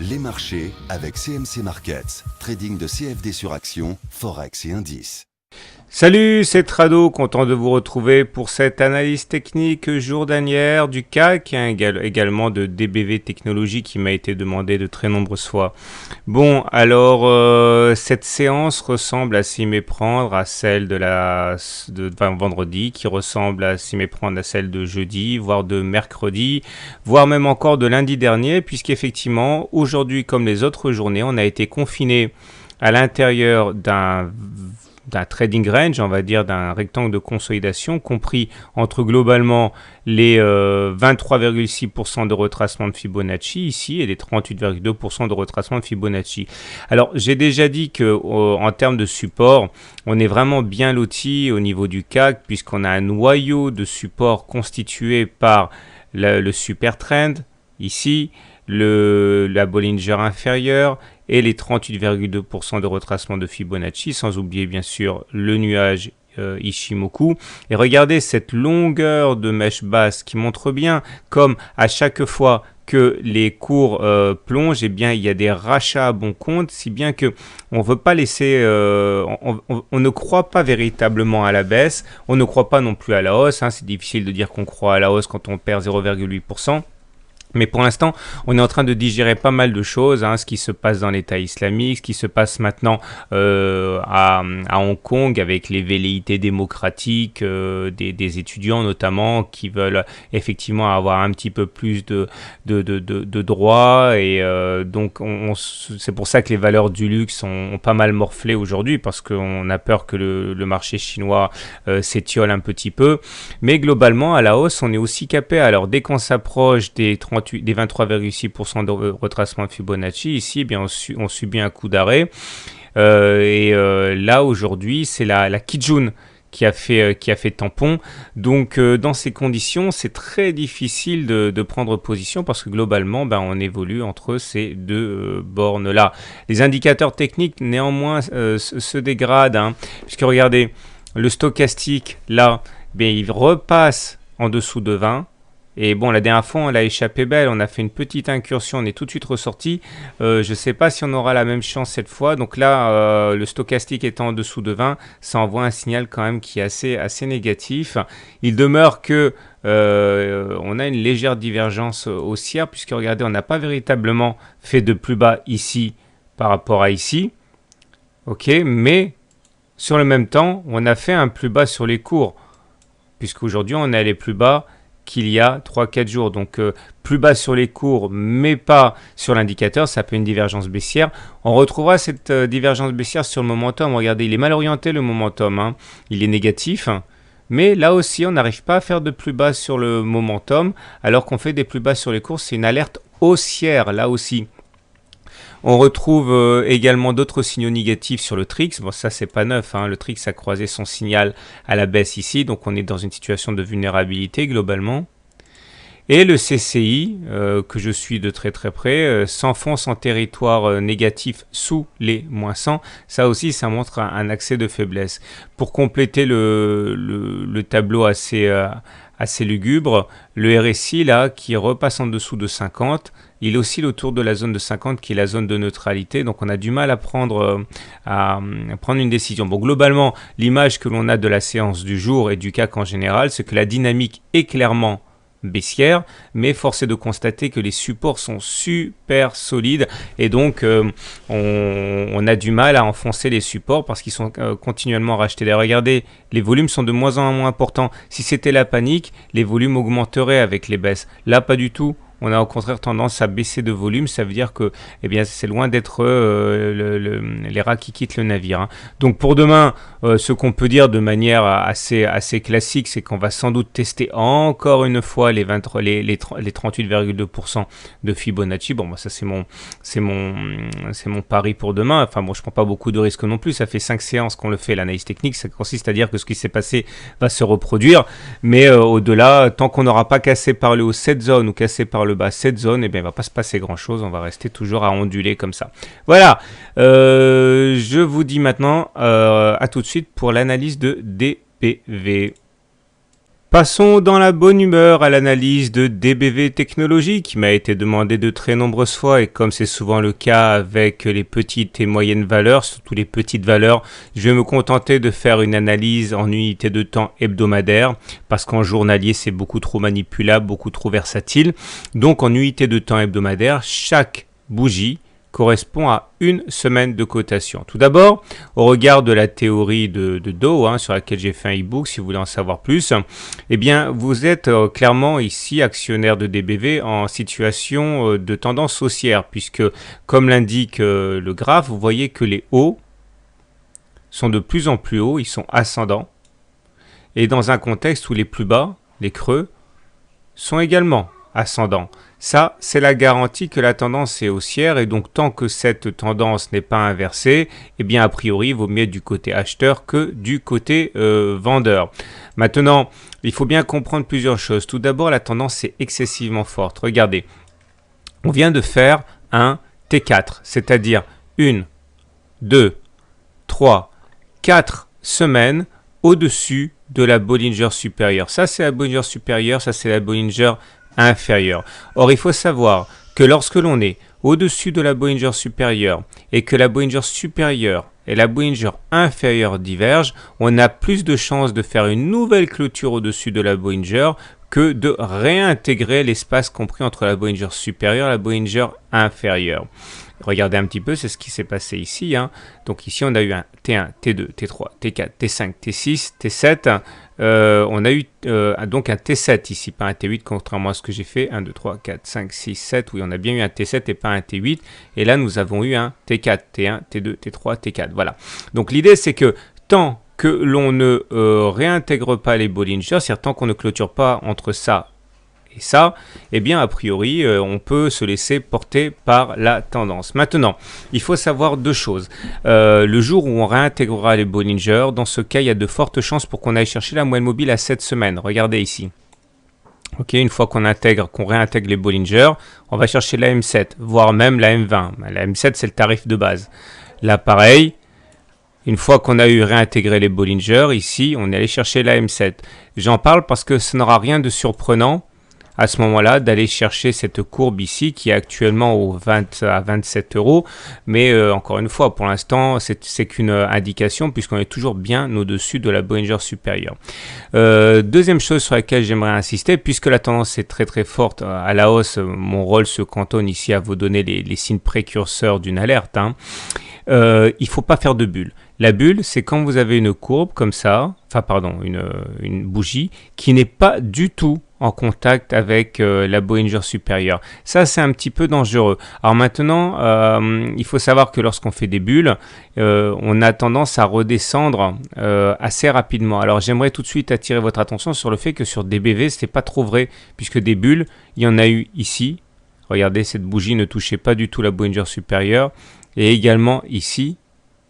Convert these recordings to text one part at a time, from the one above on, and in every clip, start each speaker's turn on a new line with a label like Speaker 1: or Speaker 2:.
Speaker 1: Les marchés avec CMC Markets, trading de CFD sur action, Forex et indices.
Speaker 2: Salut, c'est Trado, content de vous retrouver pour cette analyse technique journalière du CAC et également de DBV Technologies qui m'a été demandé de très nombreuses fois. Bon, alors cette séance ressemble à s'y méprendre à celle de vendredi, qui ressemble à s'y méprendre à celle de jeudi, voire de mercredi, voire même encore de lundi dernier, puisqu'effectivement, aujourd'hui comme les autres journées, on a été confiné à l'intérieur d'un trading range, on va dire d'un rectangle de consolidation, compris entre globalement les 23,6% de retracement de Fibonacci ici et les 38,2% de retracement de Fibonacci. Alors j'ai déjà dit que en termes de support, on est vraiment bien loti au niveau du CAC puisqu'on a un noyau de support constitué par le super trend ici, la Bollinger inférieure et les 38,2% de retracement de Fibonacci, sans oublier bien sûr le nuage Ichimoku. Et regardez cette longueur de mèche basse qui montre bien comme à chaque fois que les cours plongent, eh bien il y a des rachats à bon compte, si bien que on veut pas laisser, on ne croit pas véritablement à la baisse, on ne croit pas non plus à la hausse, hein. C'est difficile de dire qu'on croit à la hausse quand on perd 0,8%. Mais pour l'instant, on est en train de digérer pas mal de choses, hein, ce qui se passe dans l'État islamique, ce qui se passe maintenant à Hong Kong avec les velléités démocratiques des étudiants notamment qui veulent effectivement avoir un petit peu plus de droits. Et donc, c'est pour ça que les valeurs du luxe ont pas mal morflé aujourd'hui parce qu'on a peur que le marché chinois s'étiole un petit peu. Mais globalement, à la hausse, on est aussi capé. Alors, dès qu'on s'approche des 23,6% de retracement de Fibonacci, ici, eh bien, on subit un coup d'arrêt. Là, aujourd'hui, c'est la Kijun qui a fait tampon. Donc, dans ces conditions, c'est très difficile de prendre position parce que globalement, on évolue entre ces deux bornes-là. Les indicateurs techniques, néanmoins, se dégradent, hein, puisque regardez, le stochastique, là, il repasse en dessous de 20. Et bon, la dernière fois, on l'a échappé belle, on a fait une petite incursion, on est tout de suite ressorti. Je ne sais pas si on aura la même chance cette fois. Donc là, le stochastique étant en dessous de 20, ça envoie un signal quand même qui est assez négatif. Il demeure que on a une légère divergence haussière, puisque regardez, on n'a pas véritablement fait de plus bas ici par rapport à ici. Ok, mais sur le même temps, on a fait un plus bas sur les cours, puisqu'aujourd'hui, on est allé plus bas qu'il y a 3-4 jours. Donc plus bas sur les cours, mais pas sur l'indicateur, ça fait une divergence baissière. On retrouvera cette divergence baissière sur le momentum. Regardez, il est mal orienté le momentum, hein. Il est négatif, mais là aussi, on n'arrive pas à faire de plus bas sur le momentum, alors qu'on fait des plus bas sur les cours. C'est une alerte haussière, là aussi. On retrouve également d'autres signaux négatifs sur le TRIX. Bon, ça, c'est pas neuf, hein. Le TRIX a croisé son signal à la baisse ici. Donc, on est dans une situation de vulnérabilité globalement. Et le CCI, que je suis de très très près, s'enfonce en territoire négatif sous les moins 100. Ça aussi, ça montre un accès de faiblesse. Pour compléter le tableau assez lugubre, le RSI, là, qui repasse en dessous de 50, il oscille autour de la zone de 50 qui est la zone de neutralité, donc on a du mal à prendre une décision. Bon, globalement, l'image que l'on a de la séance du jour et du CAC en général, c'est que la dynamique est clairement baissière, mais force est de constater que les supports sont super solides et donc on a du mal à enfoncer les supports parce qu'ils sont continuellement rachetés. D'ailleurs, regardez, les volumes sont de moins en moins importants. Si c'était la panique, les volumes augmenteraient avec les baisses. Là, pas du tout. On a au contraire tendance à baisser de volume, ça veut dire que c'est loin d'être les rats qui quittent le navire, hein. Donc pour demain, ce qu'on peut dire de manière assez classique, c'est qu'on va sans doute tester encore une fois les 38,2% de Fibonacci. Bon, moi ça c'est mon pari pour demain. Enfin bon, je prends pas beaucoup de risques non plus. Ça fait 5 séances qu'on le fait, l'analyse technique. Ça consiste à dire que ce qui s'est passé va se reproduire. Mais au-delà, tant qu'on n'aura pas cassé par le haut cette zone ou cassé par le bas cette zone, il ne va pas se passer grand chose, on va rester toujours à onduler comme ça. Voilà, je vous dis maintenant à tout de suite pour l'analyse de DPV. Passons dans la bonne humeur à l'analyse de DBV Technologies qui m'a été demandée de très nombreuses fois et comme c'est souvent le cas avec les petites et moyennes valeurs, surtout les petites valeurs, je vais me contenter de faire une analyse en unité de temps hebdomadaire parce qu'en journalier c'est beaucoup trop manipulable, beaucoup trop versatile. Donc en unité de temps hebdomadaire, chaque bougie correspond à une semaine de cotation. Tout d'abord, au regard de la théorie de Dow, sur laquelle j'ai fait un e-book, si vous voulez en savoir plus, eh bien, vous êtes clairement ici, actionnaire de DBV, en situation de tendance haussière, puisque, comme l'indique le graphe, vous voyez que les hauts sont de plus en plus hauts, ils sont ascendants, et dans un contexte où les plus bas, les creux, sont également ascendants. Ça, c'est la garantie que la tendance est haussière et donc tant que cette tendance n'est pas inversée, eh bien a priori, il vaut mieux être du côté acheteur que du côté vendeur. Maintenant, il faut bien comprendre plusieurs choses. Tout d'abord, la tendance est excessivement forte. Regardez, on vient de faire un T4, c'est-à-dire 1, 2, 3, 4 semaines au-dessus de la Bollinger supérieure. Ça, c'est la Bollinger supérieure, ça, c'est la Bollinger inférieure. Or, il faut savoir que lorsque l'on est au-dessus de la Bollinger supérieure et que la Bollinger supérieure et la Bollinger inférieure divergent, on a plus de chances de faire une nouvelle clôture au-dessus de la Bollinger que de réintégrer l'espace compris entre la Bollinger supérieure et la Bollinger inférieure. Regardez un petit peu, c'est ce qui s'est passé ici. Donc ici, on a eu un T1, T2, T3, T4, T5, T6, T7. On a eu donc un T7 ici, pas un T8, contrairement à ce que j'ai fait. 1, 2, 3, 4, 5, 6, 7. Oui, on a bien eu un T7 et pas un T8. Et là, nous avons eu un T4, T1, T2, T3, T4. Voilà. Donc l'idée, c'est que tant que l'on ne réintègre pas les Bollinger, c'est-à-dire tant qu'on ne clôture pas entre ça et ça, eh bien, a priori, on peut se laisser porter par la tendance. Maintenant, il faut savoir deux choses. Le jour où on réintégrera les Bollinger, dans ce cas, il y a de fortes chances pour qu'on aille chercher la moyenne mobile à 7 semaines. Regardez ici. Ok, une fois qu'on réintègre les Bollinger, on va chercher la M7, voire même la M20. La M7, c'est le tarif de base. Là, pareil. Une fois qu'on a eu réintégré les Bollinger, ici, on est allé chercher la M7. J'en parle parce que ça n'aura rien de surprenant à ce moment-là d'aller chercher cette courbe ici qui est actuellement à 27 euros. Mais encore une fois, pour l'instant, c'est qu'une indication puisqu'on est toujours bien au-dessus de la Bollinger supérieure. Deuxième chose sur laquelle j'aimerais insister, puisque la tendance est très très forte à la hausse, mon rôle se cantonne ici à vous donner les signes précurseurs d'une alerte. Il ne faut pas faire de bulle. La bulle, c'est quand vous avez une courbe comme ça, une bougie qui n'est pas du tout en contact avec la Bollinger supérieure. Ça, c'est un petit peu dangereux. Alors maintenant, il faut savoir que lorsqu'on fait des bulles, on a tendance à redescendre assez rapidement. Alors j'aimerais tout de suite attirer votre attention sur le fait que sur DBV, ce n'est pas trop vrai, puisque des bulles, il y en a eu ici. Regardez, cette bougie ne touchait pas du tout la Bollinger supérieure. Et également ici,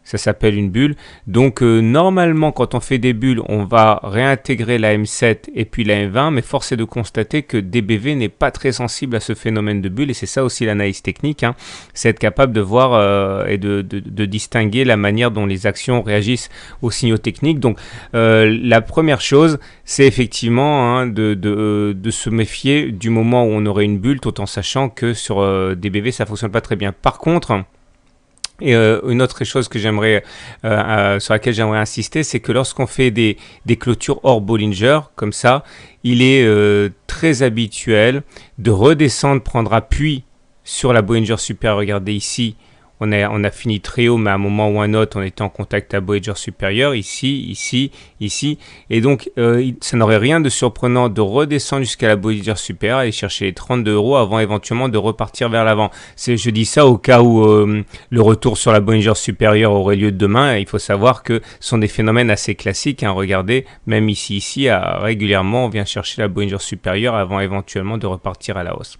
Speaker 2: ça s'appelle une bulle. Donc normalement, quand on fait des bulles, on va réintégrer la M7 et puis la M20, mais force est de constater que DBV n'est pas très sensible à ce phénomène de bulle, et c'est ça aussi l'analyse technique, c'est être capable de voir et de distinguer la manière dont les actions réagissent aux signaux techniques. Donc la première chose, c'est effectivement de se méfier du moment où on aurait une bulle, tout en sachant que sur DBV, ça ne fonctionne pas très bien. Par contre, et une autre chose que j'aimerais sur laquelle j'aimerais insister, c'est que lorsqu'on fait des clôtures hors Bollinger, comme ça, il est très habituel de redescendre, prendre appui sur la Bollinger supérieure. Regardez ici, on a fini très haut, mais à un moment ou un autre, on était en contact à Bollinger supérieure, ici, ici, ici. Et donc, ça n'aurait rien de surprenant de redescendre jusqu'à la Bollinger supérieure, aller chercher les 32 euros avant éventuellement de repartir vers l'avant. Je dis ça au cas où le retour sur la Bollinger supérieure aurait lieu demain. Il faut savoir que ce sont des phénomènes assez classiques. Regardez, même ici, régulièrement, on vient chercher la Bollinger supérieure avant éventuellement de repartir à la hausse.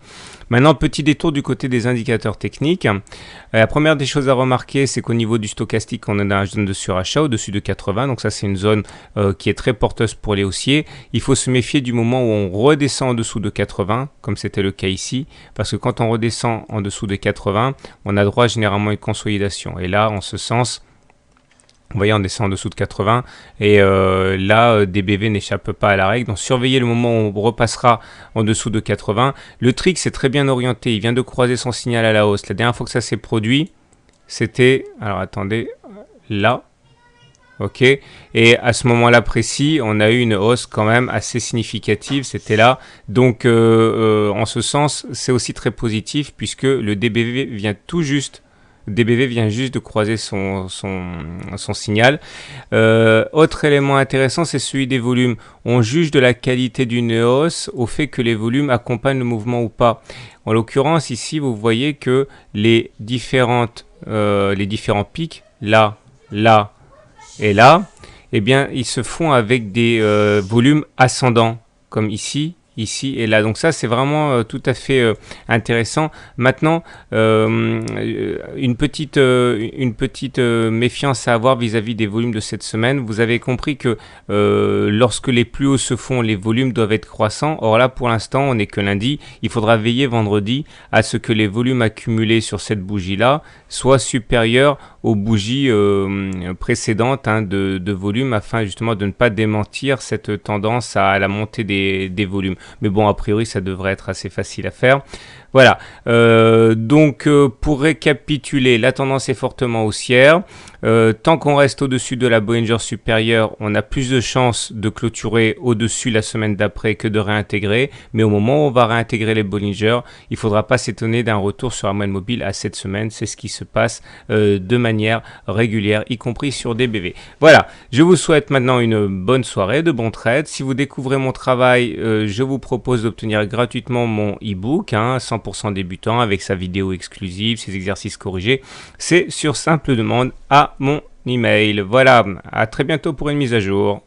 Speaker 2: Maintenant, petit détour du côté des indicateurs techniques. La première des choses à remarquer, c'est qu'au niveau du stochastique, on est dans la zone de surachat au-dessus de 80. Donc ça, c'est une zone qui est très porteuse pour les haussiers. Il faut se méfier du moment où on redescend en dessous de 80, comme c'était le cas ici. Parce que quand on redescend en dessous de 80, on a droit généralement à une consolidation. Et là, en ce sens, Vous voyez, on descend en dessous de 80 et là, DBV n'échappe pas à la règle. Donc, surveillez le moment où on repassera en dessous de 80. Le trick, c'est très bien orienté. Il vient de croiser son signal à la hausse. La dernière fois que ça s'est produit, c'était... Alors, attendez, là. Ok. Et à ce moment-là précis, on a eu une hausse quand même assez significative. C'était là. Donc, en ce sens, c'est aussi très positif puisque le DBV vient tout juste de croiser son signal. Autre élément intéressant, c'est celui des volumes. On juge de la qualité d'une hausse au fait que les volumes accompagnent le mouvement ou pas. En l'occurrence, ici, vous voyez que les différents pics, là, là et là, eh bien, ils se font avec des volumes ascendants, comme ici, ici et là. Donc ça, c'est vraiment tout à fait intéressant. Maintenant, une petite méfiance à avoir vis-à-vis des volumes de cette semaine. Vous avez compris que lorsque les plus hauts se font, les volumes doivent être croissants. Or là, pour l'instant, on n'est que lundi. Il faudra veiller vendredi à ce que les volumes accumulés sur cette bougie-là soient supérieurs aux bougies précédentes de volume, afin justement de ne pas démentir cette tendance à la montée des volumes. Mais bon, a priori, ça devrait être assez facile à faire. Voilà, donc pour récapituler, la tendance est fortement haussière. Tant qu'on reste au-dessus de la Bollinger supérieure, on a plus de chances de clôturer au-dessus la semaine d'après que de réintégrer. Mais au moment où on va réintégrer les Bollinger, il ne faudra pas s'étonner d'un retour sur la moyenne mobile à cette semaine. C'est ce qui se passe de manière régulière, y compris sur DBV. Voilà, je vous souhaite maintenant une bonne soirée, de bons trades. Si vous découvrez mon travail, je vous propose d'obtenir gratuitement mon e-book, 100% débutant, avec sa vidéo exclusive, ses exercices corrigés. C'est sur simple demande à mon email. Voilà, à très bientôt pour une mise à jour.